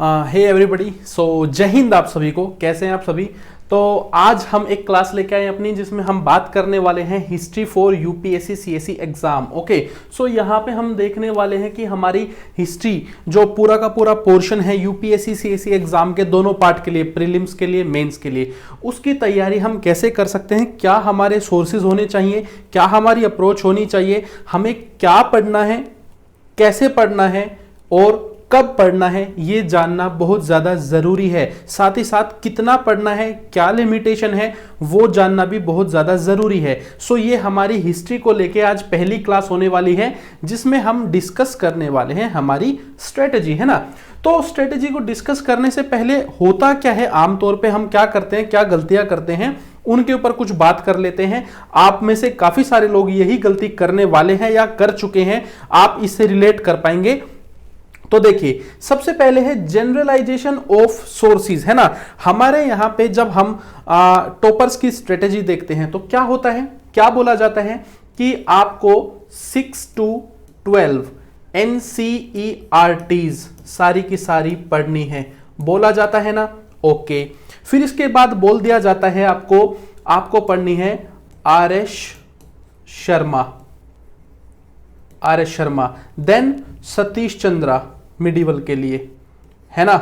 Hey everybody, सो जय हिंद आप सभी को। कैसे हैं आप सभी? तो आज हम एक क्लास लेके आए अपनी, जिसमें हम बात करने वाले हैं history for UPSC CSE exam. Okay, so यहाँ पे हम देखने वाले हैं कि हमारी हिस्ट्री जो पूरा का पूरा पोर्शन है यूपीएससी सीएसई एग्जाम के दोनों पार्ट के लिए, प्रीलिम्स के लिए, मेंस के लिए, उसकी तैयारी हम कैसे कर सकते हैं, क्या हमारे सोर्सेज होने चाहिए, क्या हमारी अप्रोच होनी चाहिए, हमें क्या पढ़ना है, कैसे पढ़ना है और कब पढ़ना है, ये जानना बहुत ज़्यादा ज़रूरी है। साथ ही साथ कितना पढ़ना है, क्या लिमिटेशन है, वो जानना भी बहुत ज़्यादा ज़रूरी है। सो ये हमारी हिस्ट्री को लेके आज पहली क्लास होने वाली है, जिसमें हम डिस्कस करने वाले हैं हमारी स्ट्रेटजी, है ना। तो स्ट्रेटजी को डिस्कस करने से पहले होता क्या है, आमतौर पे हम क्या करते हैं, क्या गलतियां करते हैं, उनके ऊपर कुछ बात कर लेते हैं। आप में से काफ़ी सारे लोग यही गलती करने वाले हैं या कर चुके हैं, आप इससे रिलेट कर पाएंगे। तो देखिए, सबसे पहले है जनरलाइजेशन ऑफ सोर्सेज, है ना। हमारे यहां पे जब हम टॉपर्स की स्ट्रेटेजी देखते हैं तो क्या होता है, क्या बोला जाता है कि आपको 6 to 12 NCERTs सारी की सारी पढ़नी है, बोला जाता है ना। ओके, फिर इसके बाद बोल दिया जाता है आपको पढ़नी है RS Sharma, then Satish Chandra medieval के लिए, है ना।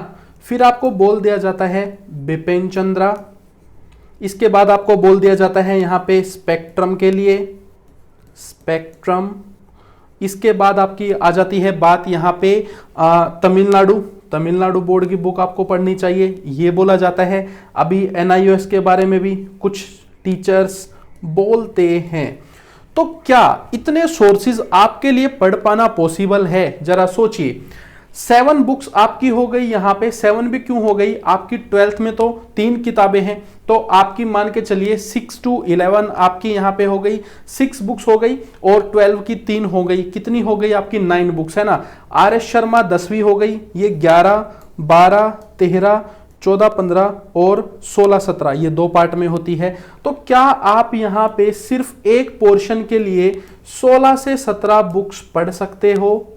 फिर आपको बोल दिया जाता है बिपिन चंद्रा। इसके बाद आपको बोल दिया जाता है यहां पे स्पेक्ट्रम के लिए, इसके बाद आपकी आ जाती है बात यहां पे तमिलनाडु बोर्ड की बुक आपको पढ़नी चाहिए, ये बोला जाता है। अभी NIOS के बारे में भी कुछ टीचर्स बोलते हैं। तो क्या इतने सोर्सेज आपके लिए पढ़ पाना पॉसिबल है? जरा सोचिए। 7 बुक्स आपकी हो गई, यहां पे 7 भी क्यों हो गई, आपकी 12th में तो 3 किताबें हैं, तो आपकी मान के चलिए 6 to 11 आपकी यहां पे हो गई, 6 बुक्स हो गई, और 12 की 3 हो गई, कितनी हो गई आपकी 9 बुक्स, है ना। RS शर्मा 10वीं हो गई, ये 11, 12, 13, 14, 15 और 16, 17 ये 2 पार्ट में होती है। तो क्या आप यहां पे सिर्फ एक पोर्शन के लिए 16 से 17 बुक्स पढ़ सकते हो?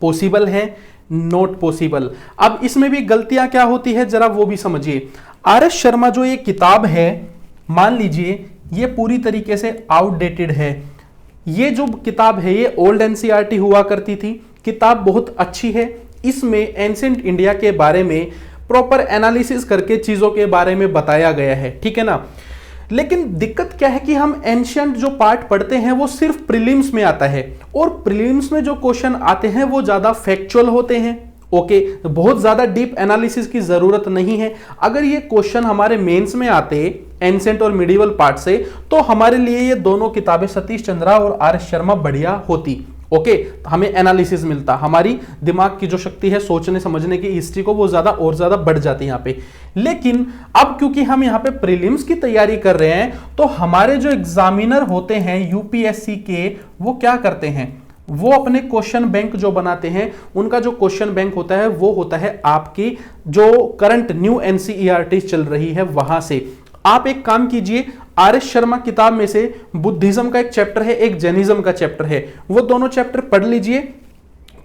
पॉसिबल है? Not possible. अब इसमें भी गलतियां क्या होती है, जरा वो भी समझिए। RS शर्मा जो ये किताब है, मान लीजिए ये पूरी तरीके से आउटडेटेड है। ये जो किताब है ये ओल्ड NCERT हुआ करती थी, किताब बहुत अच्छी है। इसमें एंशिएंट इंडिया के बारे में प्रॉपर एनालिसिस करके चीजों के बारे में बताया गया है, ठीक है ना। लेकिन दिक्कत क्या है कि हम एंशिएंट जो पार्ट पढ़ते हैं वो सिर्फ प्रीलिम्स में आता है, और प्रीलिम्स में जो क्वेश्चन आते हैं वो ज्यादा फैक्चुअल होते हैं। ओके, बहुत ज्यादा डीप एनालिसिस की जरूरत नहीं है। अगर ये क्वेश्चन हमारे मेंस में आते एंशिएंट और मिडिवल पार्ट से, तो हमारे लिए ये दोनों किताबें सतीश चंद्रा और RS शर्मा बढ़िया होती। ओके, हमें एनालिसिस मिलता, हमारी दिमाग की जो शक्ति है सोचने समझने की, हिस्ट्री को, वो ज्यादा और ज्यादा बढ़ जाती है यहाँ पे। लेकिन अब क्योंकि हम यहाँ पे प्रीलिम्स की तैयारी कर रहे हैं, तो हमारे जो एग्जामिनर होते हैं यूपीएससी के, वो क्या करते हैं, वो अपने क्वेश्चन बैंक जो बनाते हैं, उनका जो क्वेश्चन बैंक होता है वो होता है आपकी जो करंट न्यू NCERT चल रही है वहां से। आप एक काम कीजिए, RS शर्मा किताब में से बुद्धिज्म का एक चैप्टर है, एक जैनिज्म का चैप्टर है, वो दोनों चैप्टर पढ़ लीजिए।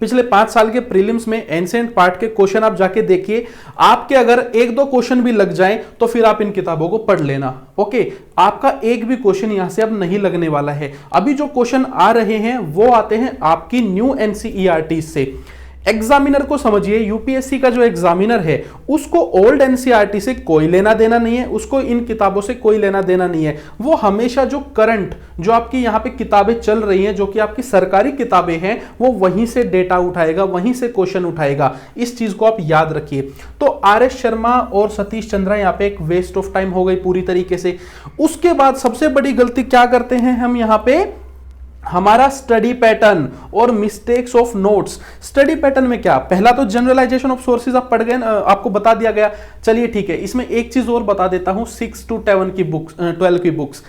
पिछले 5 साल के प्रीलिम्स में एंशिएंट पार्ट के क्वेश्चन आप जाके देखिए, आपके अगर 1-2 क्वेश्चन भी लग जाएं तो फिर आप इन किताबों को पढ़ लेना। ओके, आपका एक भी क्वेश्चन यहां से अब नहीं लगने वाला है। अभी जो क्वेश्चन आ रहे हैं वो आते हैं आपकी न्यू NCERT से। एग्जामिनर को समझिए, यूपीएससी का जो एग्जामिनर है उसको ओल्ड NCERT से कोई लेना देना नहीं है, उसको इन किताबों से कोई लेना देना नहीं है। वो हमेशा जो करंट, जो आपकी यहाँ पे किताबें चल रही हैं, जो कि आपकी सरकारी किताबें हैं, वो वहीं से डेटा उठाएगा, वहीं से क्वेश्चन उठाएगा। इस चीज को आप याद रखिए। तो RS शर्मा और सतीश चंद्रा यहाँ पे एक वेस्ट ऑफ टाइम हो गई पूरी तरीके से। उसके बाद सबसे बड़ी गलती क्या करते हैं हम यहाँ पे, हमारा स्टडी पैटर्न और mistakes of notes. Study pattern में क्या, पहला तो जनरलाइजेशन ऑफ सोर्सेज आप पढ़ गए, आपको बता दिया गया। चलिए ठीक है, इसमें एक चीज और बता देता हूं, 6 to 12 की बुक्स, 12 की बुक्स,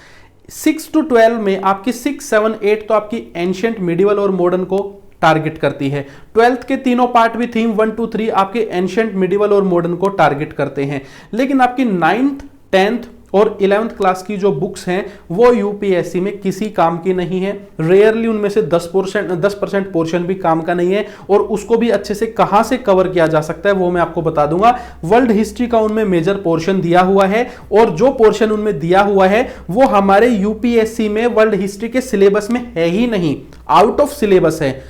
6 to 12 में आपकी 6, 7, 8 तो आपकी एंशिएंट, मिडिवल और मॉडर्न को टारगेट करती है। 12th के तीनों पार्ट भी, थीम 1, 2, 3 आपके एंशिएंट, मिडिवल और मॉडर्न को टारगेट करते हैं। लेकिन आपकी 9th, 10th और 11th क्लास की जो बुक्स हैं वो यूपीएससी में किसी काम की नहीं है। रेयरली उनमें से 10% पोर्शन भी काम का नहीं है, और उसको भी अच्छे से कहां से कवर किया जा सकता है वो मैं आपको बता दूंगा। वर्ल्ड हिस्ट्री का उनमें मेजर पोर्शन दिया हुआ है, और जो पोर्शन उनमें दिया हुआ है वो हमारे यूपीएससी में वर्ल्ड हिस्ट्री के सिलेबस में है ही नहीं, आउट ऑफ सिलेबस है।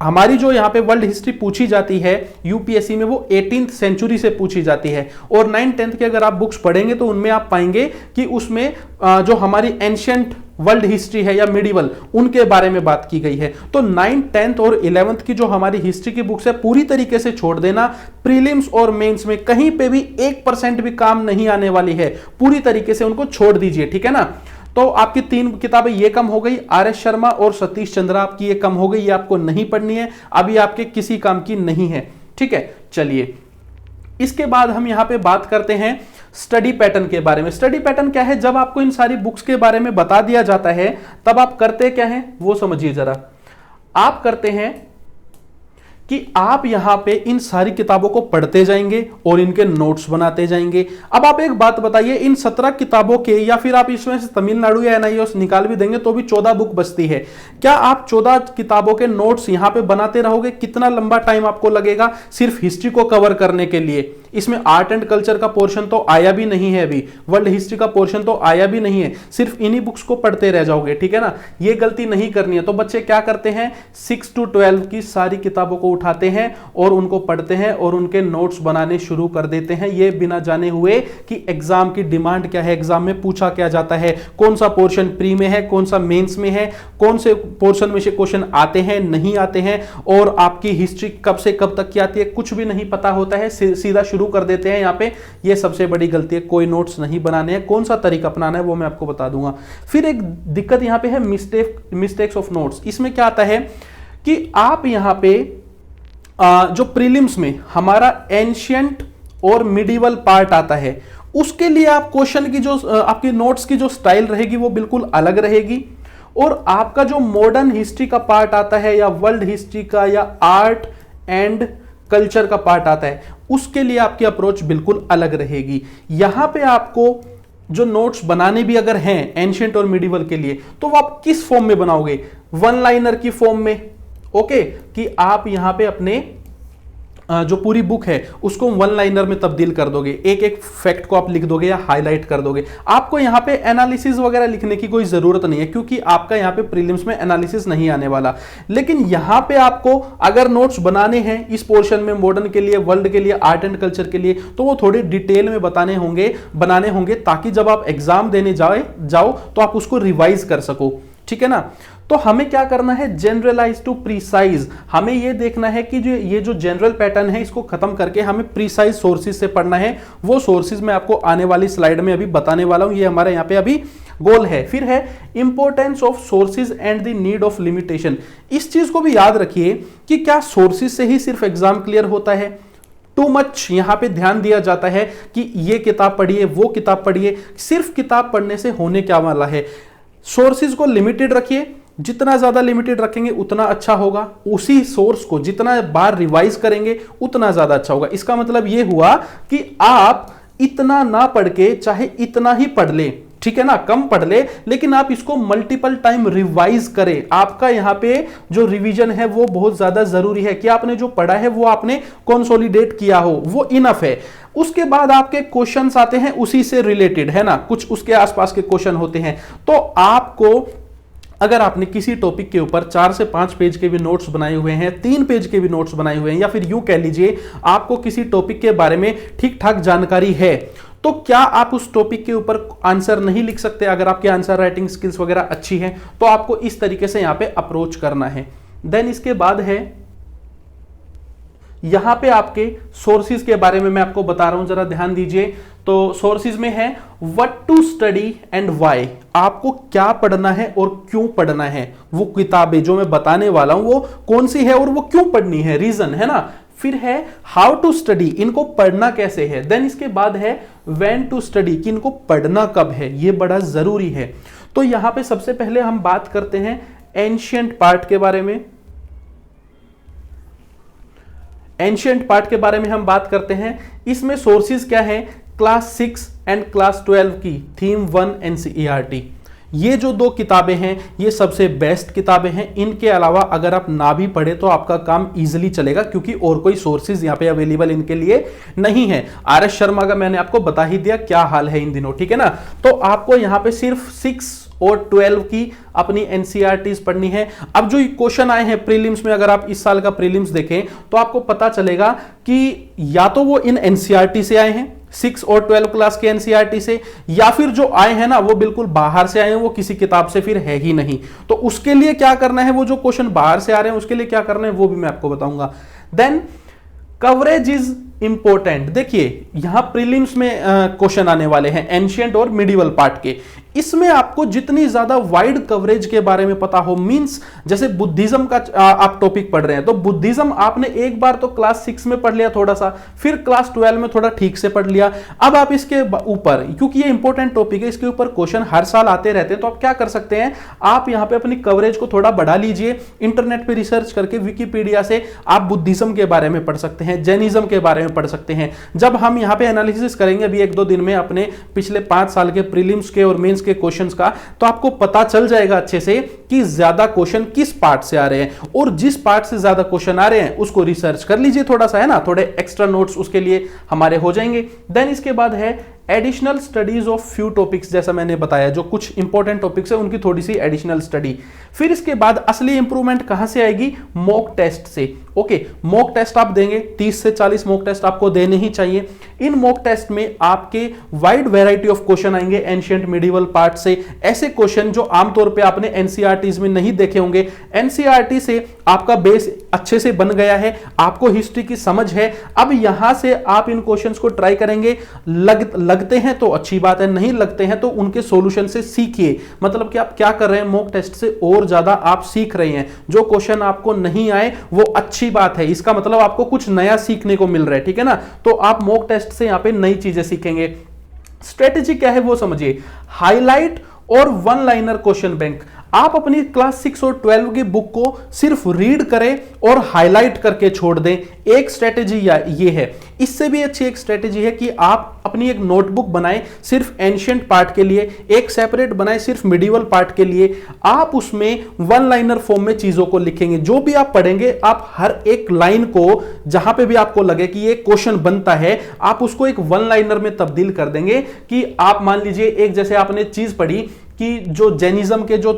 हमारी जो यहां पे वर्ल्ड हिस्ट्री पूछी जाती है यूपीएससी में वो 18th सेंचुरी से पूछी जाती है, और 9th-10th के अगर आप बुक्स पढ़ेंगे तो उनमें आप पाएंगे कि उसमें जो हमारी एंशियंट वर्ल्ड हिस्ट्री है या मिडिवल, उनके बारे में बात की गई है। तो 9th, 10th और 11th की जो हमारी हिस्ट्री की बुक्स है पूरी तरीके से छोड़ देना। प्रीलिम्स और मेंस में कहीं पे भी 1% भी काम नहीं आने वाली है, पूरी तरीके से उनको छोड़ दीजिए, ठीक है ना। तो आपकी 3 किताबें ये कम हो गई, आर एस शर्मा और सतीश चंद्रा आपकी ये कम हो गई, ये आपको नहीं पढ़नी है, अभी आपके किसी काम की नहीं है, ठीक है। चलिए इसके बाद हम यहां पे बात करते हैं स्टडी पैटर्न के बारे में। स्टडी पैटर्न क्या है? जब आपको इन सारी बुक्स के बारे में बता दिया जाता है तब आप करते क्या हैं वो समझिए जरा। आप करते हैं कि आप यहां पे इन सारी किताबों को पढ़ते जाएंगे और इनके नोट्स बनाते जाएंगे। अब आप एक बात बताइए, इन 17 किताबों के, या फिर आप इसमें से तमिलनाडु या एनआईओएस निकाल भी देंगे तो भी 14 बुक बचती है। क्या आप 14 किताबों के नोट्स यहां पे बनाते रहोगे? कितना लंबा टाइम आपको लगेगा सिर्फ हिस्ट्री को कवर करने के लिए? इसमें आर्ट एंड कल्चर का पोर्शन तो आया भी नहीं है, अभी वर्ल्ड हिस्ट्री का पोर्शन तो आया भी नहीं है, सिर्फ इन्हीं बुक्स को पढ़ते रह जाओगे, ठीक है ना। ये गलती नहीं करनी है। तो बच्चे क्या करते हैं, 6 to 12 की सारी किताबों को उठाते हैं और उनको पढ़ते हैं और उनके नोट्स बनाने शुरू कर देते हैं, ये बिना जाने हुए कि एग्जाम की डिमांड क्या है, एग्जाम में पूछा क्या जाता है, कौन सा पोर्शन प्री में है, कौन सा मेंस में है, कौन से पोर्शन में से क्वेश्चन आते हैं नहीं आते हैं, और आपकी हिस्ट्री कब से कब तक की आती है कुछ भी नहीं पता होता है, सीधा शुरू कर देते हैं। यहां पे ये सबसे बड़ी गलती है, कोई नोट्स नहीं बनाने हैं। कौन सा तरीका अपनाना है वो मैं आपको बता दूंगा। फिर एक दिक्कत यहां पे है मिस्टेक्स ऑफ नोट्स। इसमें क्या आता है कि आप यहां पे जो प्रीलिम्स में हमारा एंशियंट और मिडिवल पार्ट आता है, उसके लिए आप क्वेश्चन की जो आपकी नोट्स की जो स्टाइल रहेगी वो बिल्कुल अलग रहेगी, और आपका जो मॉडर्न हिस्ट्री का पार्ट आता है या वर्ल्ड हिस्ट्री का या आर्ट एंड कल्चर का पार्ट आता है, उसके लिए आपकी अप्रोच बिल्कुल अलग रहेगी। यहां पे आपको जो नोट्स बनाने भी अगर हैं एंशिएंट और मिडिवल के लिए, तो वो आप किस फॉर्म में बनाओगे? 1 लाइनर की फॉर्म में, ओके, कि आप यहां पे अपने जो पूरी बुक है उसको 1 लाइनर में तब्दील कर दोगे, एक एक फैक्ट को आप लिख दोगे या हाईलाइट कर दोगे। आपको यहां पे एनालिसिस वगैरह लिखने की कोई जरूरत नहीं है, क्योंकि आपका यहां पे प्रीलिम्स में एनालिसिस नहीं आने वाला। लेकिन यहां पे आपको अगर नोट्स बनाने हैं इस पोर्शन में, मॉडर्न के लिए, वर्ल्ड के लिए, आर्ट एंड कल्चर के लिए, तो वो थोड़े डिटेल में बनाने होंगे, ताकि जब आप एग्जाम देने जाओ तो आप उसको रिवाइज कर सको, ठीक है ना। तो हमें क्या करना है, जनरलाइज टू प्रीसाइज। हमें यह देखना है कि ये जो जनरल पैटर्न है इसको खत्म करके हमें प्रीसाइज सोर्सेज से पढ़ना है। वो सोर्सेज मैं आपको आने वाली स्लाइड में अभी बताने वाला हूं, ये हमारे यहां पे अभी गोल है। फिर है importance of sources and the need of limitation. इस चीज को भी याद रखिए कि क्या सोर्सेज से ही सिर्फ एग्जाम क्लियर होता है? टू मच यहां पे ध्यान दिया जाता है कि ये किताब पढ़िए, वो किताब पढ़िए। सिर्फ किताब पढ़ने से होने क्या वाला है? सोर्सेज को लिमिटेड रखिए, जितना ज्यादा लिमिटेड रखेंगे उतना अच्छा होगा। उसी सोर्स को जितना बार रिवाइज करेंगे उतना ज्यादा अच्छा होगा। इसका मतलब यह हुआ कि आप इतना ना पढ़ के चाहे इतना ही पढ़ ले, ठीक है ना, कम पढ़ ले, लेकिन आप इसको मल्टीपल टाइम रिवाइज करें। आपका यहां पे जो रिवीजन है वो बहुत ज्यादा जरूरी है कि आपने जो पढ़ा है वो आपने कंसोलिडेट किया हो, वो इनफ है। उसके बाद आपके क्वेश्चंस आते हैं उसी से रिलेटेड, है ना, कुछ उसके आसपास के क्वेश्चन होते हैं। तो आपको अगर आपने किसी टॉपिक के ऊपर 4 से 5 पेज के भी नोट्स बनाए हुए हैं, 3 पेज के भी नोट्स बनाए हुए हैं, या फिर यूं कह लीजिए आपको किसी टॉपिक के बारे में ठीक ठाक जानकारी है, तो क्या आप उस टॉपिक के ऊपर आंसर नहीं लिख सकते? अगर आपकी आंसर राइटिंग स्किल्स वगैरह अच्छी है तो आपको इस तरीके से यहां पे अप्रोच करना है। देन इसके बाद है यहां पे आपके सोर्सेज के बारे में मैं आपको बता रहा हूं, जरा ध्यान दीजिए। तो सोर्सेज में है what to study and why. आपको क्या पढ़ना है और क्यों पढ़ना है, वो किताबें जो मैं बताने वाला हूं वो कौन सी है और वो क्यों पढ़नी है, रीजन, है ना। फिर है हाउ टू स्टडी, इनको पढ़ना कैसे है। देन इसके बाद है व्हेन टू स्टडी, कि इनको पढ़ना कब है, ये बड़ा जरूरी है। तो यहां पे सबसे पहले हम बात करते हैं एंशिएंट पार्ट के बारे में। एंशिएंट पार्ट के बारे में हम बात करते हैं। इसमें सोर्सेज क्या है? क्लास 6 एंड क्लास 12 की थीम 1 एनसीईआरटी, ये जो दो किताबें हैं ये सबसे बेस्ट किताबें हैं। इनके अलावा अगर आप ना भी पढ़े तो आपका काम इजीली चलेगा, क्योंकि और कोई सोर्सेज यहां पे अवेलेबल इनके लिए नहीं है। आर.एस. शर्मा का मैंने आपको बता ही दिया क्या हाल है इन दिनों, ठीक है ना। तो आपको यहां पे सिर्फ 6 और 12 की अपनी एनसीईआरटीज पढ़नी है। अब जो क्वेश्चन आए हैं प्रीलिम्स में, अगर आप इस साल का प्रीलिम्स देखें तो आपको पता चलेगा कि या तो वो इन एनसीईआरटी से आए हैं 6 और 12 क्लास के एनसीईआरटी से, या फिर जो आए हैं ना वो बिल्कुल बाहर से आए हैं, वो किसी किताब से फिर है ही नहीं। तो उसके लिए क्या करना है, वो जो क्वेश्चन बाहर से आ रहे हैं उसके लिए क्या करना है वो भी मैं आपको बताऊंगा। Then coverage is important. देखिए यहां प्रीलिम्स में क्वेश्चन आने वाले हैं एंशिएंट और मिडिवल पार्ट के। इसमें आपको जितनी ज्यादा वाइड कवरेज के बारे में पता हो, मींस जैसे बुद्धिज्म का आप टॉपिक पढ़ रहे हैं तो बुद्धिज्म आपने एक बार तो क्लास 6 में पढ़ लिया थोड़ा सा, फिर क्लास 12 में थोड़ा ठीक से पढ़ लिया। अब आप इसके ऊपर, क्योंकि ये इंपॉर्टेंट टॉपिक है, इसके ऊपर क्वेश्चन हर साल आते रहते हैं, तो आप क्या कर सकते हैं, आप यहां पे अपनी कवरेज को थोड़ा बढ़ा लीजिए। इंटरनेट पे रिसर्च करके विकिपीडिया से आप बुद्धिज्म के बारे में पढ़ सकते हैं, जैनिज्म के बारे में पढ़ सकते हैं। जब हम यहां पे एनालिसिस करेंगे अभी 1-2 दिन में अपने पिछले 5 साल के प्रीलिम्स के और मेंस के क्वेश्चंस का, तो आपको पता चल जाएगा अच्छे से कि ज्यादा क्वेश्चन किस पार्ट से आ रहे हैं, और जिस पार्ट से ज्यादा क्वेश्चन आ रहे हैं उसको रिसर्च कर लीजिए थोड़ा सा, है ना, थोड़े एक्स्ट्रा नोट्स उसके लिए हमारे हो जाएंगे। देन इसके बाद है additional studies of few topics, जैसा मैंने बताया जो कुछ इंपॉर्टेंट टॉपिक्स है उनकी थोड़ी सी एडिशनल स्टडी। फिर इसके बाद असली इंप्रूवमेंट कहां से आएगी, मॉक टेस्ट से। ओके, मॉक टेस्ट आप देंगे, 30 से 40 मॉक टेस्ट आपको देने ही चाहिए। इन मॉक टेस्ट में आपके वाइड वैरायटी ऑफ क्वेश्चन आएंगे एंशिएंट मिडिवल पार्ट से, ऐसे क्वेश्चन जो आमतौर पे आपने एनसीईआरटीज में नहीं देखे होंगे। एनसीईआरटी से आपका बेस अच्छे से बन गया है, आपको हिस्ट्री की समझ है, अब यहां से आप इन क्वेश्चंस को ट्राई करेंगे। लगते हैं तो अच्छी बात है, नहीं लगते हैं तो उनके सॉल्यूशन से सीखिए। मतलब कि आप क्या कर रहे हैं, मॉक टेस्ट से और ज्यादा आप सीख रहे हैं। जो क्वेश्चन आपको नहीं आए वो अच्छी बात है, इसका मतलब आपको कुछ नया सीखने को मिल रहा है, ठीक है ना। तो आप मॉक टेस्ट से यहां पे नई चीजें सीखेंगे। स्ट्रेटेजी क्या है वो समझिए, हाईलाइट और वन लाइनर क्वेश्चन बैंक। आप अपनी क्लास 6 और 12 की बुक को सिर्फ रीड करें और हाईलाइट करके छोड़ दें, एक स्ट्रेटेजी ये है। इससे भी अच्छी एक स्ट्रेटेजी है कि आप अपनी एक नोटबुक बनाएं सिर्फ एंशिएंट पार्ट के लिए, एक सेपरेट बनाएं सिर्फ मिडिवल पार्ट के लिए। आप उसमें वन लाइनर फॉर्म में चीजों को लिखेंगे, जो भी आप पढ़ेंगे आप हर एक लाइन को जहां पे भी आपको लगे कि ये क्वेश्चन बनता है, आप उसको एक वन लाइनर में तब्दील कर देंगे। कि आप मान लीजिए एक जैसे आपने चीज पढ़ी कि जो जैनिज्म के जो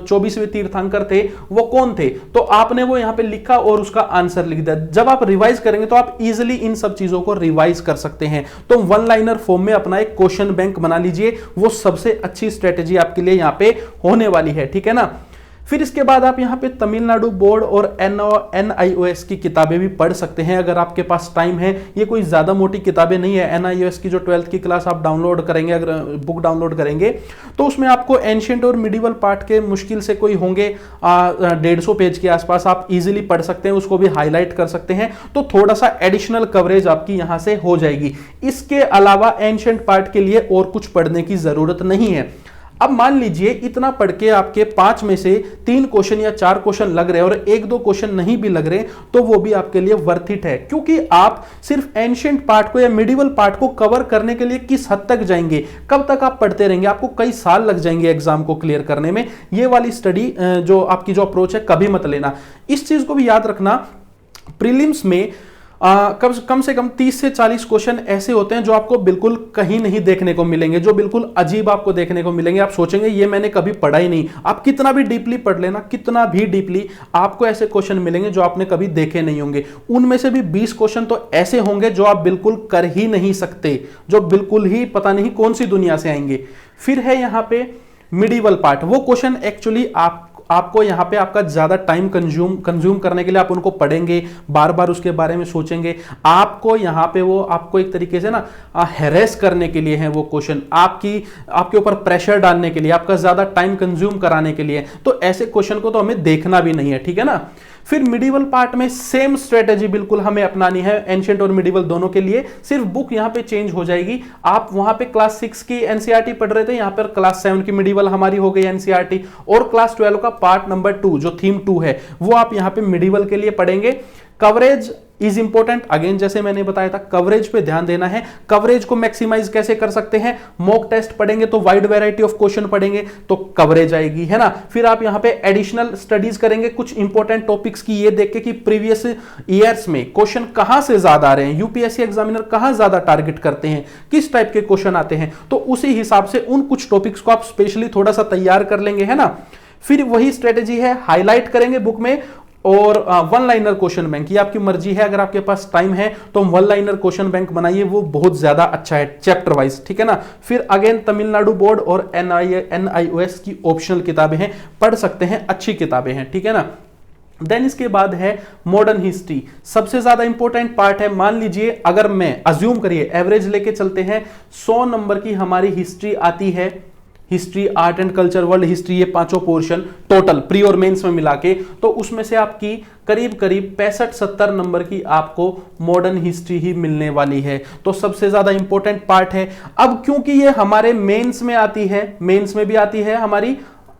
24वें तीर्थंकर थे वो कौन थे, तो आपने वो यहां पे लिखा और उसका आंसर लिख दिया। जब आप रिवाइज करेंगे तो आप इजीली इन सब चीजों को रिवाइज कर सकते हैं। तो वन लाइनर फॉर्म में अपना एक क्वेश्चन बैंक बना लीजिए, वो सबसे अच्छी स्ट्रेटेजी आपके लिए यहां पे होने वाली है, ठीक है ना। फिर इसके बाद आप यहाँ पे तमिलनाडु बोर्ड और NIOS की किताबें भी पढ़ सकते हैं अगर आपके पास टाइम है। ये कोई ज़्यादा मोटी किताबें नहीं है। NIOS की जो 12th की क्लास आप डाउनलोड करेंगे, अगर बुक डाउनलोड करेंगे तो उसमें आपको एंशिएंट और मिडिवल पार्ट के मुश्किल से कोई होंगे 150 पेज के आसपास, आप इजीली पढ़ सकते हैं, उसको भी हाईलाइट कर सकते हैं। तो थोड़ा सा एडिशनल कवरेज आपकी यहाँ से हो जाएगी। इसके अलावा एंशिएंट पार्ट के लिए और कुछ पढ़ने की ज़रूरत नहीं है। अब मान लीजिए इतना पढ़ के आपके 5 में से 3 क्वेश्चन या 4 क्वेश्चन लग रहे हैं और 1-2 क्वेश्चन नहीं भी लग रहे, तो वो भी आपके लिए वर्थ इट है, क्योंकि आप सिर्फ एंशिएंट पार्ट को या मिडिवल पार्ट को कवर करने के लिए किस हद तक जाएंगे, कब तक आप पढ़ते रहेंगे, आपको कई साल लग जाएंगे एग्जाम को क्लियर करने में। ये वाली स्टडी जो आपकी जो अप्रोच है कभी मत लेना। इस चीज को भी याद रखना, प्रीलिम्स में कम से कम 30 से 40 क्वेश्चन ऐसे होते हैं जो आपको बिल्कुल कहीं नहीं देखने को मिलेंगे, जो बिल्कुल अजीब आपको देखने को मिलेंगे। आप सोचेंगे ये मैंने कभी पढ़ा ही नहीं। आप कितना भी डीपली पढ़ लेना, कितना भी डीपली, आपको ऐसे क्वेश्चन मिलेंगे जो आपने कभी देखे नहीं होंगे। उनमें से भी 20 क्वेश्चन तो ऐसे होंगे जो आप बिल्कुल कर ही नहीं सकते, जो बिल्कुल ही पता नहीं कौन सी दुनिया से आएंगे। फिर है यहां पे मिडिवल पार्ट। वो क्वेश्चन एक्चुअली आपको यहाँ पे आपका ज्यादा टाइम कंज्यूम करने के लिए आप उनको पढ़ेंगे, बार बार उसके बारे में सोचेंगे। आपको यहाँ पे वो आपको एक तरीके से ना हैरेस करने के लिए है वो क्वेश्चन, आपके ऊपर प्रेशर डालने के लिए, आपका ज्यादा टाइम कंज्यूम कराने के लिए। तो ऐसे क्वेश्चन को तो हमें देखना भी नहीं है, ठीक है ना। फिर मिडिवल पार्ट में सेम स्ट्रेटेजी बिल्कुल हमें अपनानी है एंशिएंट और मिडिवल दोनों के लिए, सिर्फ बुक यहां पे चेंज हो जाएगी। आप वहां पे क्लास 6 की एनसीईआरटी पढ़ रहे थे, यहां पर क्लास 7 की मिडिवल हमारी हो गई एनसीईआरटी, और क्लास 12 का पार्ट नंबर 2 जो थीम 2 है वो आप यहां पे मिडिवल के लिए पढ़ेंगे। Coverage is important. अगेन जैसे मैंने बताया था, कवरेज पे ध्यान देना है। कवरेज को मैक्सिमाइज कैसे कर सकते हैं? मॉक टेस्ट पढ़ेंगे तो वाइड वैरायटी ऑफ क्वेश्चन पढ़ेंगे तो कवरेज आएगी, है ना। फिर आप यहां पे एडिशनल स्टडीज करेंगे कुछ इंपॉर्टेंट टॉपिक्स की, ये देख के कि प्रीवियस ईयर्स में क्वेश्चन कहां से ज्यादा आ रहे हैं, यूपीएससी एग्जामिनर कहां ज्यादा टारगेट करते हैं, किस टाइप के क्वेश्चन आते हैं, तो उसी हिसाब से उन कुछ टॉपिक्स को आप स्पेशली थोड़ा सा तैयार कर लेंगे, है ना। फिर वही स्ट्रेटेजी है, हाईलाइट करेंगे बुक में, और वन लाइनर क्वेश्चन बैंक, ये आपकी मर्जी है, अगर आपके पास टाइम है तो वन लाइनर क्वेश्चन बैंक बनाइए, वो बहुत ज्यादा अच्छा है चैप्टर वाइज, ठीक है ना। फिर अगेन तमिलनाडु बोर्ड और NIOS की ऑप्शनल किताबें हैं, पढ़ सकते हैं, अच्छी किताबें हैं, ठीक है ना। देन इसके बाद है मॉडर्न हिस्ट्री, सबसे ज्यादा इंपॉर्टेंट पार्ट है। मान लीजिए अगर मैं अज्यूम करिए एवरेज लेके चलते हैं, 100 नंबर की हमारी हिस्ट्री आती है, history, art and culture, world history, ये पांचों पोर्शन टोटल प्री और मेंस में मिला के, तो उसमें से आपकी करीब करीब 65-70 नंबर की आपको मॉडर्न हिस्ट्री ही मिलने वाली है, तो सबसे ज्यादा इंपॉर्टेंट पार्ट है। अब क्योंकि ये हमारे मेंस में आती है, मेंस में भी आती है हमारी,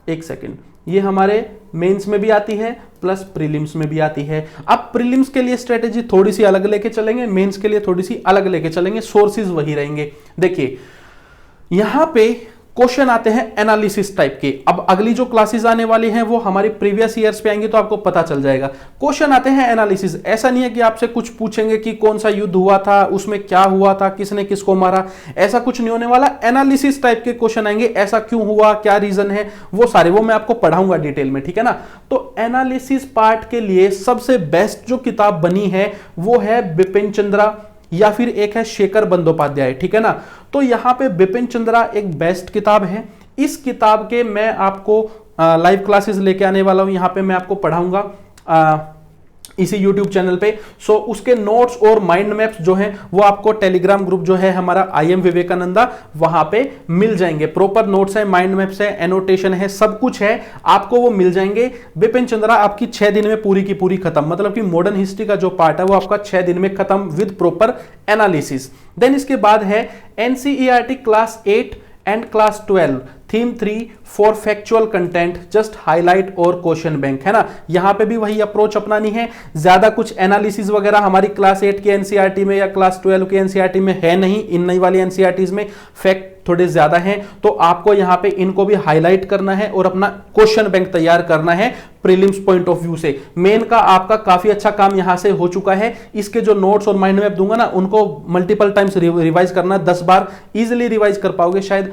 एक सेकेंड, ये हमारे मेंस में भी आती है प्लस प्रीलिम्स में भी आती है। अब प्रीलिम्स के लिए स्ट्रेटेजी थोड़ी सी अलग लेके चलेंगे, मेंस के लिए थोड़ी सी अलग लेके चलेंगे, सोर्सेज वही रहेंगे। देखिए यहां पे क्वेश्चन आते हैं एनालिसिस टाइप के। अब अगली जो क्लासेस आने वाली हैं वो हमारी प्रीवियस ईयर्स पे आएंगी तो आपको पता चल जाएगा। क्वेश्चन आते हैं एनालिसिस, ऐसा नहीं है कि आपसे कुछ पूछेंगे कि कौन सा युद्ध हुआ था, उसमें क्या हुआ था, किसने किसको मारा, ऐसा कुछ नहीं होने वाला। एनालिसिस टाइप के क्वेश्चन आएंगे, ऐसा क्यों हुआ, क्या रीजन है, वो सारे वो मैं आपको पढ़ाऊंगा डिटेल में, ठीक है ना। तो एनालिसिस पार्ट के लिए सबसे बेस्ट जो किताब बनी है वो है बिपिन चंद्रा, या फिर एक है शेखर बंदोपाध्याय, ठीक है ना। तो यहां पे बिपिन चंद्रा एक बेस्ट किताब है। इस किताब के मैं आपको लाइव क्लासेस लेके आने वाला हूं, यहां पे मैं आपको पढ़ाऊंगा इसी YouTube चैनल पे। सो उसके नोट्स और माइंड मैप्स जो हैं वो आपको टेलीग्राम ग्रुप जो है हमारा IM विवेकानंदा, वहां पे मिल जाएंगे। प्रॉपर नोट्स है, माइंड मैप्स है, एनोटेशन है, सब कुछ है, आपको वो मिल जाएंगे। बिपिन चंद्रा आपकी 6 दिन में पूरी की पूरी खत्म, मतलब कि मॉडर्न हिस्ट्री का जो पार्ट है वो आपका 6 दिन में खत्म विद प्रॉपर एनालिसिस। देन इसके बाद है NCERT class 8 and class 12 theme 3 for factual content, just highlight और क्वेश्चन बैंक, है ना। यहां पे भी वही अप्रोच अपनानी है, ज्यादा कुछ एनालिसिस वगैरह हमारी क्लास 8 के NCERT में या क्लास 12 के NCERT में है नहीं। इन नई वाली NCERTs में फैक्ट थोड़े ज्यादा हैं, तो आपको यहां पे इनको भी हाईलाइट करना है और अपना क्वेश्चन बैंक तैयार करना है प्रीलिम्स पॉइंट ऑफ व्यू से। मेन का आपका काफी अच्छा काम यहां से हो चुका है। इसके जो नोट्स और माइंड मैप दूंगा ना, उनको मल्टीपल टाइम्स रिवाइज करना, 10 बार इजिली रिवाइज कर पाओगे। शायद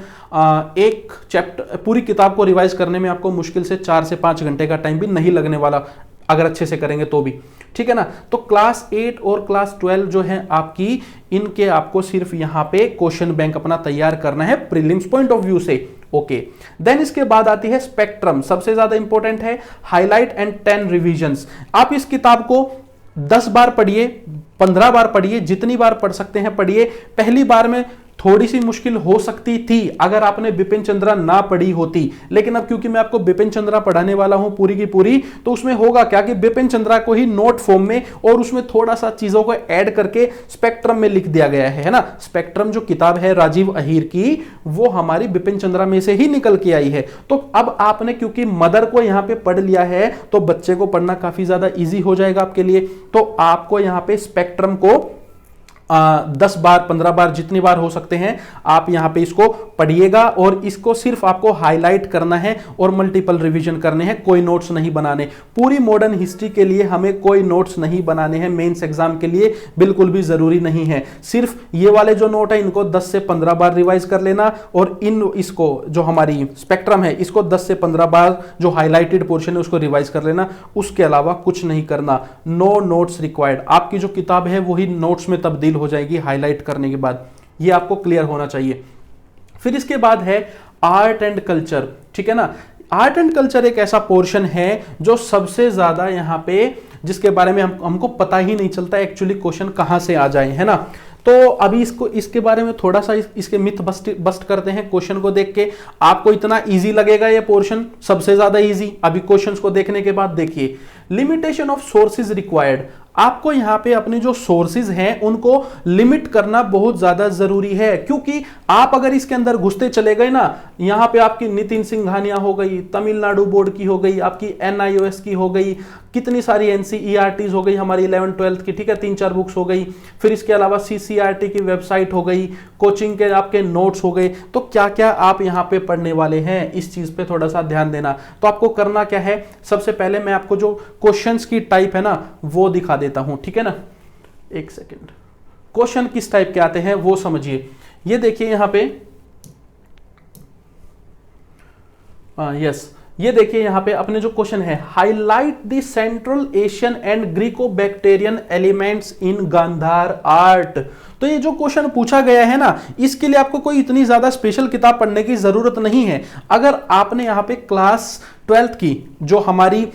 एक चैप्टर पूरी किताब को रिवाइज करने में आपको मुश्किल से 4 से 5 घंटे का टाइम भी नहीं लगने वाला, अगर अच्छे से करेंगे तो भी, ठीक है ना। तो क्लास 8 और क्लास 12 जो है आपकी, इनके आपको सिर्फ यहां पे क्वेश्चन बैंक अपना तैयार करना है प्रीलिम्स पॉइंट ऑफ व्यू से, ओके। देन इसके बाद आती है स्पेक्ट्रम, सबसे ज्यादा इंपॉर्टेंट है, हाईलाइट एंड 10 रिविजन्स। आप इस किताब को 10 बार पढ़िए, 15 बार पढ़िए, जितनी बार पढ़ सकते हैं पढ़िए। पहली बार में थोड़ी सी मुश्किल हो सकती थी अगर आपने बिपिन चंद्रा ना पढ़ी होती, लेकिन अब क्योंकि मैं आपको बिपिन चंद्रा पढ़ाने वाला हूं पूरी की पूरी, तो उसमें होगा क्या कि बिपिन चंद्रा को ही नोट फॉर्म में और उसमें थोड़ा सा चीजों को ऐड करके स्पेक्ट्रम में लिख दिया गया है ना। स्पेक्ट्रम जो किताब है राजीव अहीर की, वो हमारी बिपिन चंद्रा में से ही निकल के आई है। तो अब आपने क्योंकि मदर को यहां पे पढ़ लिया है तो बच्चे को पढ़ना काफी ज्यादा ईजी हो जाएगा आपके लिए। तो आपको यहां पे स्पेक्ट्रम को 10 बार 15 बार जितनी बार हो सकते हैं आप यहां पे इसको पढ़िएगा, और इसको सिर्फ आपको हाईलाइट करना है और मल्टीपल रिवीजन करने हैं, कोई नोट्स नहीं बनाने। पूरी मॉडर्न हिस्ट्री के लिए हमें कोई नोट्स नहीं बनाने हैं, मेंस एग्जाम के लिए बिल्कुल भी जरूरी नहीं है। सिर्फ ये वाले जो नोट है इनको 10 से 15 बार रिवाइज कर लेना, और इसको जो हमारी स्पेक्ट्रम है इसको 10 से 15 बार जो हाईलाइटेड पोर्शन है उसको रिवाइज कर लेना, उसके अलावा कुछ नहीं करना। नो नोट्स रिक्वायर्ड, आपकी जो किताब है वही नोट्स में तब्दील हो जाएगी हाईलाइट करने के बाद, ये आपको क्लियर होना चाहिए। फिर इसके बाद है आर्ट एंड कल्चर, ठीक है ना। आर्ट एंड कल्चर एक ऐसा पोर्शन है जो सबसे ज्यादा यहां पे, जिसके बारे में हमको पता ही नहीं चलता एक्चुअली क्वेश्चन कहां से आ जाए, है ना। तो अभी इसके बारे में थोड़ा सा इसके मिथ बस्ट करते हैं। क्वेश्चन को देख के आपको इतना इजी लगेगा ये पोर्शन, सबसे ज्यादा इजी। अभी क्वेश्चंस को देखने के बाद देखिए, लिमिटेशन ऑफ सोर्सेज रिक्वायर्ड। आपको यहां पे अपने जो सोर्सेज हैं उनको लिमिट करना बहुत ज्यादा जरूरी है, क्योंकि आप अगर इसके अंदर घुसते चले गए ना, यहां पे आपकी नितिन सिंघानिया हो गई, तमिलनाडु बोर्ड की हो गई, आपकी एनआईओएस की हो गई, कितनी सारी एनसीईआरटीज हो गई हमारी 11th 12th की, ठीक है, 3-4 बुक्स हो गई, फिर इसके अलावा सीसीआरटी की वेबसाइट हो गई, कोचिंग के आपके नोट्स हो गए, तो क्या क्या आप यहां पे पढ़ने वाले हैं, इस चीज पे थोड़ा सा ध्यान देना। तो आपको करना क्या है, सबसे पहले मैं आपको जो क्वेश्चंस की टाइप है ना वो दिखा देता हूं, ठीक है ना। एक सेकेंड, क्वेश्चन किस टाइप के आते हैं वो समझिए। ये देखिए यहां पे, यस, ये देखिए यहां पे अपने जो क्वेश्चन है, highlight the central Asian and Greco Bactrian elements in Gandhara art. तो ये जो क्वेश्चन पूछा गया है ना, इसके लिए आपको कोई इतनी ज्यादा स्पेशल किताब पढ़ने की जरूरत नहीं है। अगर आपने यहां पे क्लास 12th की जो हमारी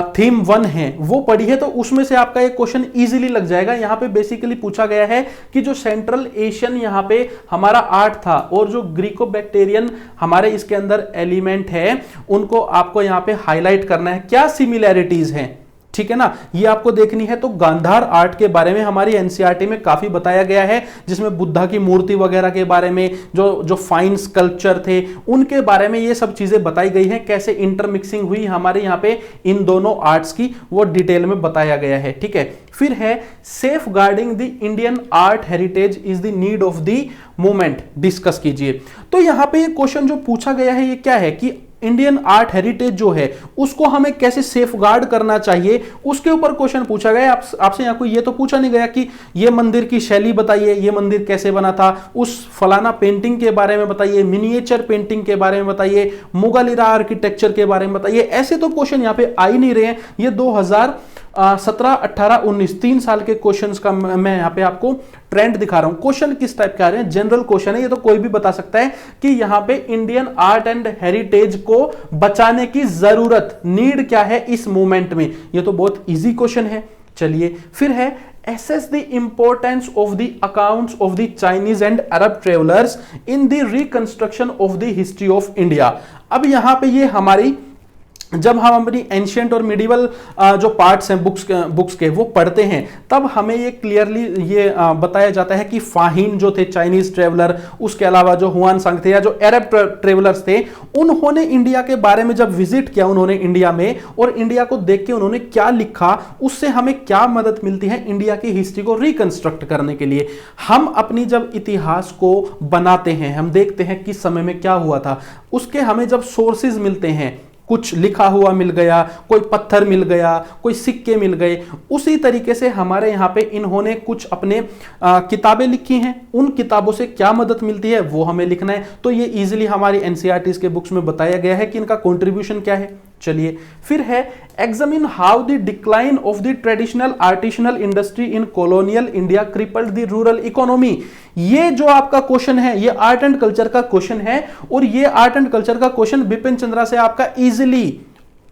थीम 1 है वो पढ़ी है, तो उसमें से आपका एक क्वेश्चन इजीली लग जाएगा। यहां पे बेसिकली पूछा गया है कि जो सेंट्रल एशियन यहां पे हमारा आर्ट था और जो ग्रीको बैक्टीरियन हमारे इसके अंदर एलिमेंट है, उनको आपको यहां पे हाईलाइट करना है, क्या सिमिलैरिटीज हैं, ठीक है ना, ये आपको देखनी है। तो गांधार आर्ट के बारे में हमारी एनसीईआरटी में काफी बताया गया है, जिसमें बुद्धा की मूर्ति वगैरह के बारे में, जो फाइन स्कल्पचर थे उनके बारे में ये सब चीजें बताई गई हैं, कैसे इंटरमिक्सिंग हुई हमारे यहाँ पे इन दोनों आर्ट्स की, वो डिटेल में बताया गया है, ठीक है। फिर है safeguarding the Indian art heritage is the need of the movement, discuss कीजिए। तो यहां पे ये क्वेश्चन जो पूछा गया है ये क्या है कि इंडियन आर्ट हेरिटेज जो है उसको हमें कैसे सेफ गार्ड करना चाहिए, उसके ऊपर क्वेश्चन पूछा गया। आपसे यहां कोई ये तो पूछा नहीं गया कि ये मंदिर की शैली बताइए, ये मंदिर कैसे बना था, उस फलाना पेंटिंग के बारे में बताइए, मिनिएचर पेंटिंग के बारे में बताइए, मुगल इरा आर्किटेक्चर के बारे में बताइए। ऐसे तो क्वेश्चन यहां पे आ ही नहीं रहे हैं। ये 2017, 18, 19 3 साल के क्वेश्चंस का मैं यहां पे आपको ट्रेंड दिखा रहा हूं। क्वेश्चन किस टाइप के आ रहे हैं, जनरल क्वेश्चन है, ये तो कोई भी बता सकता है कि यहां पे इंडियन आर्ट एंड हेरिटेज को बचाने की जरूरत, नीड क्या है इस मूवमेंट में। ये तो बहुत इजी क्वेश्चन है। चलिए फिर है assess the importance of the accounts of the Chinese and Arab travelers in the reconstruction of the history of India। अब यहां पे ये हमारी, जब हम अपनी एंशियंट और मिडिवल जो पार्ट्स हैं बुक्स के वो पढ़ते हैं, तब हमें ये क्लियरली ये बताया जाता है कि फाहिन जो थे चाइनीज ट्रेवलर, उसके अलावा जो हुआन सांग थे या जो अरब ट्रेवलर्स थे, उन्होंने इंडिया के बारे में जब विजिट किया उन्होंने इंडिया में, और इंडिया को देख के उन्होंने क्या लिखा, उससे हमें क्या मदद मिलती है इंडिया की हिस्ट्री को रिकंस्ट्रक्ट करने के लिए। हम अपनी जब इतिहास को बनाते हैं, हम देखते हैं किस समय में क्या हुआ था, उसके हमें जब सोर्सेज मिलते हैं, कुछ लिखा हुआ मिल गया, कोई पत्थर मिल गया, कोई सिक्के मिल गए, उसी तरीके से हमारे यहाँ पे इन्होंने कुछ अपने किताबें लिखी हैं, उन किताबों से क्या मदद मिलती है वो हमें लिखना है। तो ये इजीली हमारी एनसीईआरटीज़ के बुक्स में बताया गया है कि इनका कंट्रीब्यूशन क्या है। चलिए फिर है examine how the decline of the traditional artisanal industry in colonial India crippled the rural economy. ये जो आपका क्वेश्चन है ये आर्ट एंड कल्चर का क्वेश्चन है, और ये आर्ट एंड कल्चर का क्वेश्चन बिपिन चंद्रा से आपका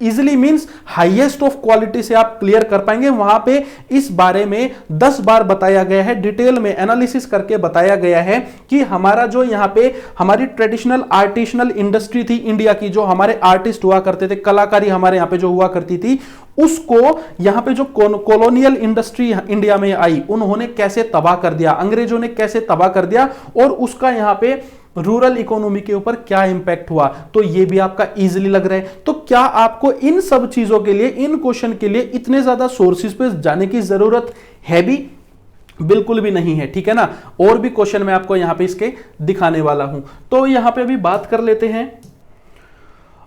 easily means highest of quality से आप क्लियर कर पाएंगे। वहां पे इस बारे में 10 बार बताया गया है, डिटेल में एनालिसिस करके बताया गया है कि हमारा जो यहाँ पे हमारी ट्रेडिशनल आर्टिसनल इंडस्ट्री थी इंडिया की, जो हमारे आर्टिस्ट हुआ करते थे, कलाकारी हमारे यहाँ पे जो हुआ करती थी, उसको यहाँ पे जो कॉलोनियल इंडस्ट्री इंडिया में आई उन्होंने कैसे तबाह कर दिया, अंग्रेजों ने कैसे तबाह कर दिया, और उसका यहाँ पे रूरल इकोनॉमी के ऊपर क्या इंपैक्ट हुआ। तो ये भी आपका इजीली लग रहा है। तो क्या आपको इन सब चीजों के लिए, इन क्वेश्चन के लिए इतने ज्यादा सोर्सेज पे जाने की जरूरत है भी? बिल्कुल भी नहीं है, ठीक है ना। और भी क्वेश्चन मैं आपको यहां पे इसके दिखाने वाला हूं। तो यहां पे अभी बात कर लेते हैं।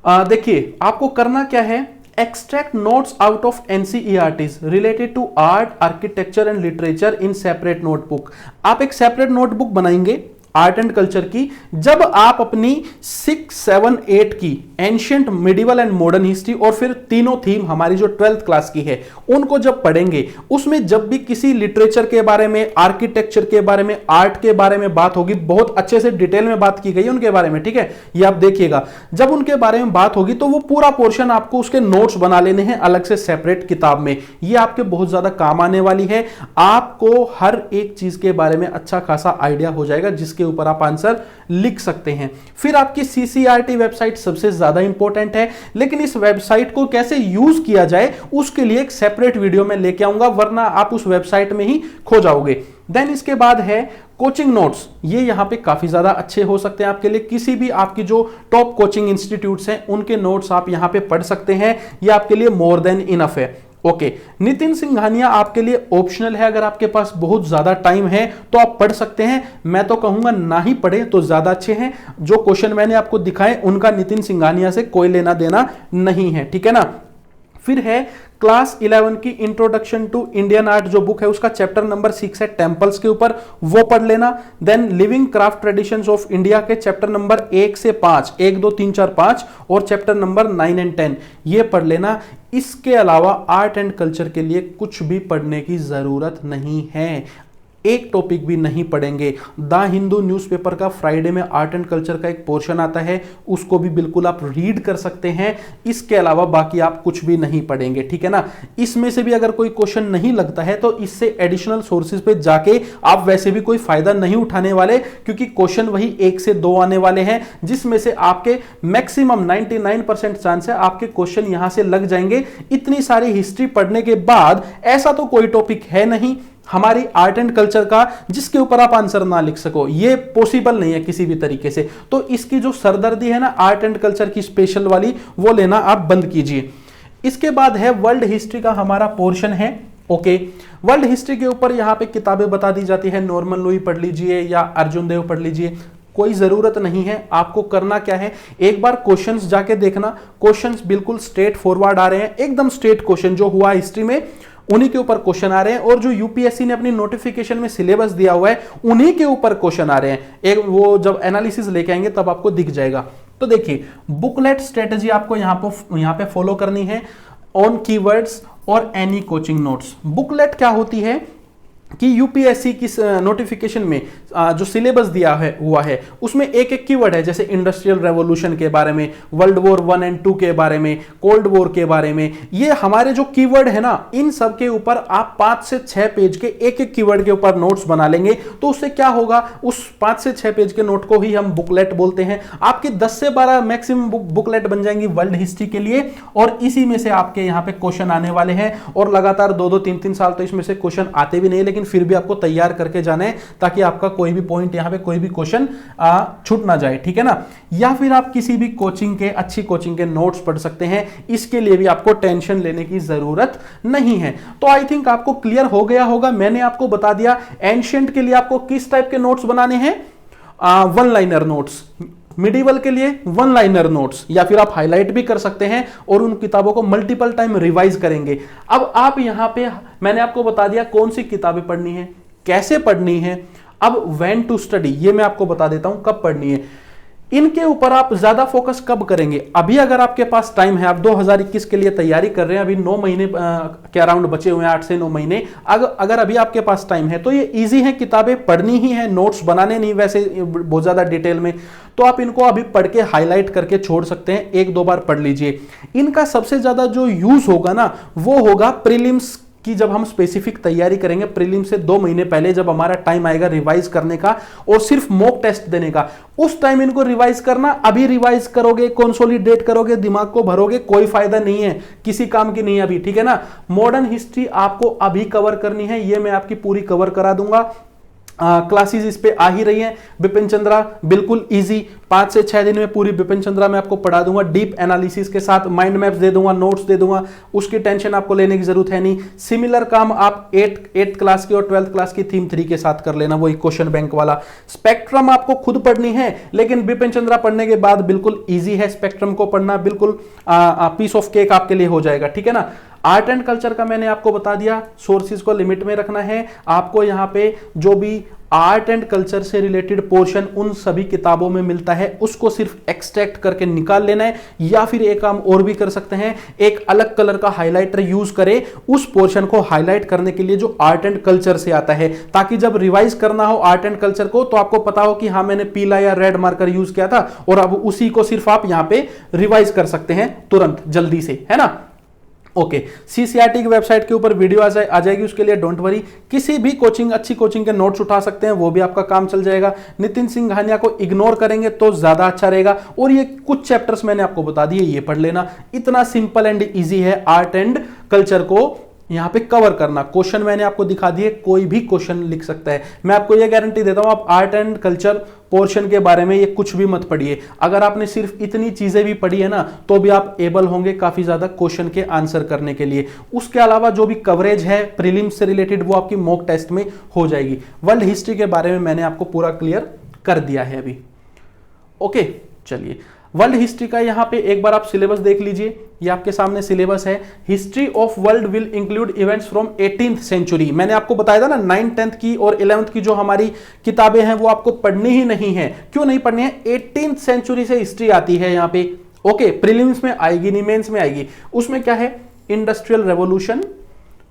देखिए आपको करना क्या है, extract notes out of NCERTs related to art, architecture and literature in separate notebook। आप एक सेपरेट नोटबुक बनाएंगे आर्ट एंड कल्चर की। जब आप अपनी 6, 7, 8 की ancient, medieval and modern history और फिर तीनों थीम हमारी जो 12th क्लास की है उनको जब पढ़ेंगे, उसमें जब भी किसी लिटरेचर के बारे में, आर्किटेक्चर के बारे में, आर्ट के बारे में बात होगी, बहुत अच्छे से डिटेल में बात की गई उनके बारे में, ठीक है, ये आप देखिएगा। जब उनके बारे में बात होगी तो वो पूरा पोर्शन आपको उसके नोट्स बना लेने हैं अलग से सेपरेट किताब में। ये आपके बहुत ज्यादा काम आने वाली है। आपको हर एक चीज के बारे में अच्छा खासा आइडिया हो जाएगा, जिसके ऊपर आप आंसर लिख सकते हैं। फिर आपकी CCRT वेबसाइट सबसे ज्यादा इंपॉर्टेंट है, लेकिन इस वेबसाइट को कैसे यूज किया जाए उसके लिए एक सेपरेट वीडियो में लेके आऊंगा, वरना आप उस वेबसाइट में ही खो जाओगे। देन इसके बाद है कोचिंग नोट्स। ये यहां पे काफी ज्यादा अच्छे हो सकते हैं आपके लिए, किसी भी आपकी जो टॉप कोचिंग इंस्टीट्यूट्स हैं उनके नोट्स आप यहां पे पढ़ सकते हैं, ये आपके लिए मोर देन इनफ है। ओके, नितिन सिंघानिया आपके लिए ऑप्शनल है, अगर आपके पास बहुत ज्यादा टाइम है तो आप पढ़ सकते हैं, मैं तो कहूंगा ना ही पढ़े तो ज्यादा अच्छे हैं। जो क्वेश्चन मैंने आपको दिखाए उनका नितिन सिंघानिया से कोई लेना देना नहीं है, ठीक है ना। फिर है क्लास 11 की इंट्रोडक्शन टू इंडियन आर्ट जो बुक है उसका चैप्टर नंबर 6 है टेम्पल्स के ऊपर, वो पढ़ लेना। Then living craft traditions of India के चैप्टर नंबर 1 से 5, 1 2 3 4 5 और चैप्टर नंबर 9 एंड 10 ये पढ़ लेना। इसके अलावा आर्ट एंड कल्चर के लिए कुछ भी पढ़ने की जरूरत नहीं है, एक टॉपिक भी नहीं पढ़ेंगे। द हिंदू न्यूज़पेपर का फ्राइडे में आर्ट एंड कल्चर का एक पोर्शन आता है, उसको भी बिल्कुल आप रीड कर सकते हैं। इसके अलावा बाकी आप कुछ भी नहीं पढ़ेंगे, ठीक है ना। इसमें से भी अगर कोई क्वेश्चन नहीं लगता है तो इससे एडिशनल सोर्सेज पे जाके आप वैसे भी कोई फायदा नहीं उठाने वाले, क्योंकि क्वेश्चन वही 1 से 2 आने वाले हैं, जिसमें से आपके मैक्सिमम 99% चांस है आपके क्वेश्चन यहां से लग जाएंगे। इतनी सारी हिस्ट्री पढ़ने के बाद ऐसा तो कोई टॉपिक है नहीं हमारी आर्ट एंड कल्चर का जिसके ऊपर आप आंसर ना लिख सको, ये पॉसिबल नहीं है किसी भी तरीके से। तो इसकी जो सरदर्दी है ना आर्ट एंड कल्चर की स्पेशल वाली, वो लेना आप बंद कीजिए। इसके बाद है वर्ल्ड हिस्ट्री का हमारा पोर्शन है। ओके, वर्ल्ड हिस्ट्री के ऊपर यहां पे किताबें बता दी जाती है, नॉर्मन लुई पढ़ लीजिए या अर्जुन देव पढ़ लीजिए, कोई जरूरत नहीं है। आपको करना क्या है, एक बार क्वेश्चंस जाके देखना, क्वेश्चंस बिल्कुल स्ट्रेट फॉरवर्ड आ रहे हैं, एकदम स्ट्रेट क्वेश्चन जो हुआ हिस्ट्री में उन्हीं के ऊपर क्वेश्चन आ रहे हैं, और जो यूपीएससी ने अपनी नोटिफिकेशन में सिलेबस दिया हुआ है उन्हीं के ऊपर क्वेश्चन आ रहे हैं। एक वो जब एनालिसिस लेके आएंगे तब आपको दिख जाएगा। तो देखिए, बुकलेट स्ट्रेटजी आपको यहां पे फॉलो करनी है ऑन कीवर्ड्स और एनी कोचिंग नोट्स। बुकलेट क्या होती है कि यूपीएससी की नोटिफिकेशन में जो सिलेबस दिया हुआ है उसमें एक एक कीवर्ड है, जैसे इंडस्ट्रियल रेवोल्यूशन के बारे में, वर्ल्ड वॉर 1 एंड 2 के बारे में, कोल्ड वॉर के बारे में। ये हमारे जो कीवर्ड है ना, इन सब के ऊपर आप 5 से 6 पेज के एक एक कीवर्ड के ऊपर नोट्स बना लेंगे। तो उससे क्या होगा, उस 5 से 6 पेज के नोट को ही हम बुकलेट बोलते हैं। आपके 10 से 12 मैक्सिमम बुकलेट बन जाएंगी वर्ल्ड हिस्ट्री के लिए, और इसी में से आपके यहाँ पे क्वेश्चन आने वाले हैं। और लगातार 2-2 3-3 साल तो इसमें से क्वेश्चन आते भी नहीं, लेकिन फिर भी आपको तैयार करके जाना है ताकि आपका कोई भी पॉइंट यहां पे कोई भी क्वेश्चन छूट ना जाए, ठीक है ना। या फिर आप किसी भी कोचिंग के, अच्छी कोचिंग के नोट्स पढ़ सकते हैं, इसके लिए भी आपको टेंशन लेने की जरूरत नहीं है। तो आई थिंक आपको क्लियर हो गया होगा। मैंने आपको बता दिया एंशिएंट के लिए आपको किस टाइप के नोट्स बनाने हैं, 1 लाइनर नोट्स, मिडिवल के लिए 1 लाइनर नोट्स, या फिर आप हाईलाइट भी कर सकते हैं और उन किताबों को मल्टीपल टाइम रिवाइज करेंगे। अब आप यहां पे मैंने आपको बता दिया कौन सी किताबें पढ़नी है, कैसे पढ़नी है। अब व्हेन टू स्टडी ये मैं आपको बता देता हूं कब पढ़नी है। इनके ऊपर आप ज्यादा फोकस कब करेंगे, अभी अगर आपके पास टाइम है, आप 2021 के लिए तैयारी कर रहे हैं, अभी 9 महीने के अराउंड बचे हुए हैं, 8 से 9 महीने। अगर अभी आपके पास टाइम है तो ये इजी है, किताबें पढ़नी ही है, नोट्स बनाने नहीं वैसे बहुत ज्यादा डिटेल में। तो आप इनको अभी पढ़ के हाईलाइट करके छोड़ सकते हैं, 1-2 बार पढ़ लीजिए। इनका सबसे ज्यादा जो यूज होगा ना वो होगा प्रीलिम्स कि जब हम स्पेसिफिक तैयारी करेंगे, प्रीलिम से 2 महीने पहले जब हमारा टाइम आएगा रिवाइज करने का और सिर्फ मॉक टेस्ट देने का, उस टाइम इनको रिवाइज करना। अभी रिवाइज करोगे, कंसोलिडेट करोगे, दिमाग को भरोगे, कोई फायदा नहीं है, किसी काम की नहीं है अभी, ठीक है ना। मॉडर्न हिस्ट्री आपको अभी कवर करनी है, ये मैं आपकी पूरी कवर करा दूंगा। क्लासेस इस पे आ ही रही हैं। बिपिन चंद्रा बिल्कुल इजी, 5 से 6 दिन में पूरी बिपिन चंद्रा मैं आपको पढ़ा दूंगा, डीप एनालिसिस के साथ माइंड मैप्स दे दूंगा, नोट्स दे दूंगा, उसकी टेंशन आपको लेने की जरूरत है नहीं। सिमिलर काम आप 8th क्लास की और 12th क्लास की थीम 3 के साथ कर लेना, वही क्वेश्चन बैंक वाला। स्पेक्ट्रम आपको खुद पढ़नी है, लेकिन बिपिन चंद्रा पढ़ने के बाद बिल्कुल ईजी है स्पेक्ट्रम को पढ़ना, बिल्कुल पीस ऑफ केक आपके लिए हो जाएगा, ठीक है ना। आर्ट एंड कल्चर का मैंने आपको बता दिया, सोर्सेज को लिमिट में रखना है आपको। यहां पे जो भी आर्ट एंड कल्चर से रिलेटेड पोर्शन उन सभी किताबों में मिलता है, उसको सिर्फ एक्सट्रैक्ट करके निकाल लेना है, या फिर एक काम और भी कर सकते हैं, एक अलग कलर का हाइलाइटर यूज करें उस पोर्शन को हाईलाइट करने के लिए जो आर्ट एंड कल्चर से आता है, ताकि जब रिवाइज करना हो आर्ट एंड कल्चर को तो आपको पता हो कि हाँ मैंने पीला या रेड मार्कर यूज किया था, और अब उसी को सिर्फ आप यहां पे रिवाइज कर सकते हैं तुरंत जल्दी से, है ना। ओके, सीसीआरटी की वेबसाइट के ऊपर वीडियो आ जाएगी, उसके लिए डोंट वरी। किसी भी अच्छी कोचिंग के नोट्स उठा सकते हैं, वो भी आपका काम चल जाएगा। नितिन सिंघानिया को इग्नोर करेंगे तो ज्यादा अच्छा रहेगा। और ये कुछ चैप्टर्स मैंने आपको बता दिए, ये पढ़ लेना। इतना सिंपल एंड इजी है आर्ट एंड कल्चर को यहां पे कवर करना। क्वेश्चन मैंने आपको दिखा दिए, कोई भी क्वेश्चन लिख सकता है। मैं आपको ये गारंटी देता हूं, आप आर्ट एंड कल्चर पोर्शन के बारे में ये कुछ भी मत पढ़िए। अगर आपने सिर्फ इतनी चीजें भी पढ़ी है ना, तो भी आप एबल होंगे काफी ज्यादा क्वेश्चन के आंसर करने के लिए। उसके अलावा जो भी कवरेज है प्रीलिम्स से रिलेटेड, वो आपकी मॉक टेस्ट में हो जाएगी। वर्ल्ड हिस्ट्री के बारे में मैंने आपको पूरा क्लियर कर दिया है अभी। ओके, चलिए वर्ल्ड हिस्ट्री का यहां पे एक बार आप सिलेबस देख लीजिए। ये आपके सामने सिलेबस है। History of world will include events from 18th century. मैंने आपको बताया था ना 9th 10th की और 11th की जो हमारी किताबें हैं वो आपको पढ़नी ही नहीं है। क्यों नहीं पढ़नी है? 18th सेंचुरी से हिस्ट्री आती है यहाँ पे। ओके, प्रीलिम्स में आएगी नहीं, मेंस में आएगी। उसमें क्या है? Industrial revolution,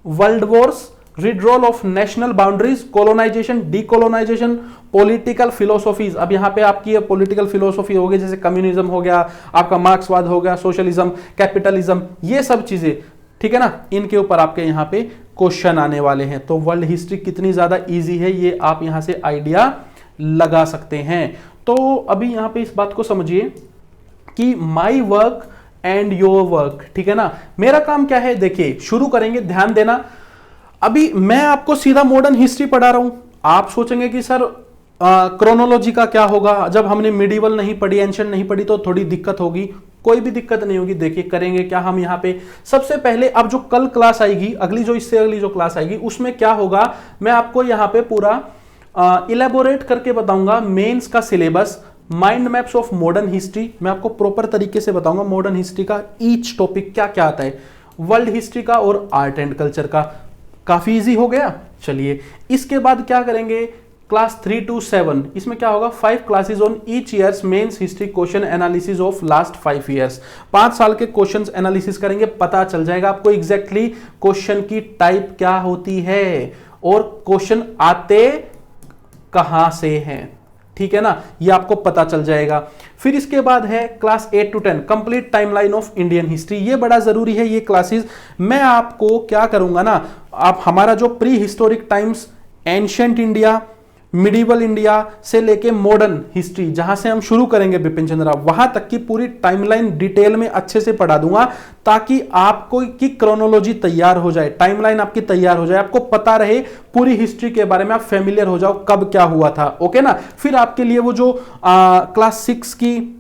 world wars, redrawal of national boundaries, colonisation, decolonisation, political philosophies. अब यहां पे आपकी पॉलिटिकल फिलोसॉफी हो गई, जैसे कम्युनिज्म हो गया, आपका मार्क्सवाद हो गया, सोशलिज्म, कैपिटलिज्म, ये सब चीजें, ठीक है ना, इनके ऊपर आपके यहां पे क्वेश्चन आने वाले हैं। तो वर्ल्ड हिस्ट्री कितनी ज्यादा इजी है ये आप यहां से आइडिया लगा सकते हैं। तो अभी यहां पे इस बात को समझिए कि my work and your work, ठीक है ना। मेरा काम क्या है, देखिए शुरू करेंगे, ध्यान देना। अभी मैं आपको सीधा मॉडर्न हिस्ट्री पढ़ा रहा हूं। आप सोचेंगे कि सर क्रोनोलॉजी का क्या होगा, जब हमने मिडिवल नहीं पढ़ी, एंशिएंट नहीं पढ़ी तो थोड़ी दिक्कत होगी। कोई भी दिक्कत नहीं होगी। देखिए करेंगे क्या हम यहाँ पे, सबसे पहले अब जो कल क्लास आएगी, अगली जो इससे अगली जो क्लास आएगी, उसमें क्या होगा, मैं आपको यहाँ पे पूरा इलेबोरेट करके बताऊंगा मेंस का syllabus, mind maps of modern history. मैं आपको प्रॉपर तरीके से बताऊंगा मॉडर्न हिस्ट्री का ईच टॉपिक क्या क्या आता है, वर्ल्ड हिस्ट्री का और आर्ट एंड कल्चर का। काफी इजी हो गया। चलिए इसके बाद क्या करेंगे, क्लास 3 to 7, इसमें क्या होगा, 5 classes on each years mains history question analysis of last 5 years. 5 साल के क्वेश्चंस एनालिसिस करेंगे, पता चल जाएगा आपको एग्जैक्टली क्वेश्चन की टाइप क्या होती है और क्वेश्चन आते कहां से हैं, ठीक है ना, ये आपको पता चल जाएगा। फिर इसके बाद है class 8 to 10 complete timeline of Indian history. ये बड़ा जरूरी है ये क्लासेस। मैं आपको क्या करूंगा ना, आप हमारा जो pre historic times, ancient India, medieval India से लेके मॉडर्न हिस्ट्री, जहां से हम शुरू करेंगे बिपिन चंद्रा, वहां तक की पूरी टाइमलाइन डिटेल में अच्छे से पढ़ा दूंगा, ताकि आपको की क्रोनोलॉजी तैयार हो जाए, टाइमलाइन आपकी तैयार हो जाए, आपको पता रहे पूरी हिस्ट्री के बारे में, आप फेमिलियर हो जाओ कब क्या हुआ था। ओके ना। फिर आपके लिए वो जो क्लास 6 की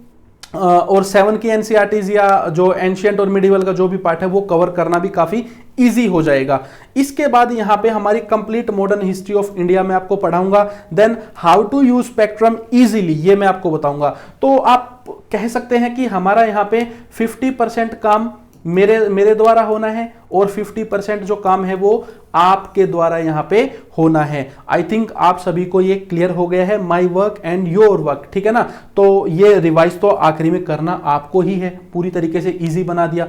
और 7 की एनसीईआरटीज या जो एंशिएंट और मिडिवल का जो भी पार्ट है वो कवर करना भी काफी इजी हो जाएगा। इसके बाद यहां पे हमारी complete modern history of India में आपको पढ़ाऊंगा। Then how to use spectrum easily, ये मैं आपको बताऊंगा। तो आप कह सकते हैं कि हमारा यहां पे 50% काम मेरे द्वारा होना है और 50% जो काम है वो आपके द्वारा यहां पे होना है। आई थिंक आप सभी को ये क्लियर हो गया है, my work and your work, ठीक है ना। तो ये रिवाइज तो आखिरी में करना आपको ही है, पूरी तरीके से इजी बना दिया,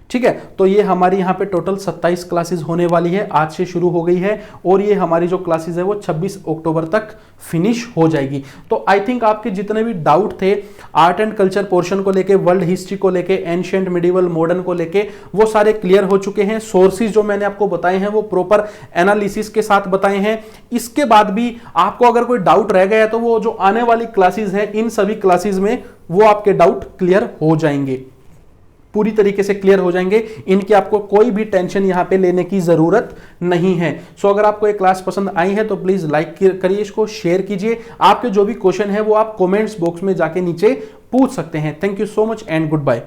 ठीक है। तो ये हमारी यहाँ पे टोटल 27 क्लासेस होने वाली है, आज से शुरू हो गई है और ये हमारी जो क्लासेस है वो 26 अक्टूबर तक फिनिश हो जाएगी। तो आई थिंक आपके जितने भी डाउट थे आर्ट एंड कल्चर पोर्शन को लेके, वर्ल्ड हिस्ट्री को लेके, एंशिएंट, मिडिवल, मॉडर्न को लेके, वो सारे क्लियर हो चुके हैं। सोर्सेज जो मैंने आपको बताए हैं वो प्रॉपर एनालिसिस के साथ बताए हैं। इसके बाद भी आपको अगर कोई डाउट रह गया है तो वो जो आने वाली क्लासेस है, इन सभी क्लासेस में वो आपके डाउट क्लियर हो जाएंगे, पूरी तरीके से क्लियर हो जाएंगे। इनकी आपको कोई भी टेंशन यहां पे लेने की जरूरत नहीं है। सो अगर आपको ये क्लास पसंद आई है तो प्लीज लाइक करिए, इसको शेयर कीजिए। आपके जो भी क्वेश्चन है वो आप कमेंट्स बॉक्स में जाके नीचे पूछ सकते हैं। Thank you so much and good bye.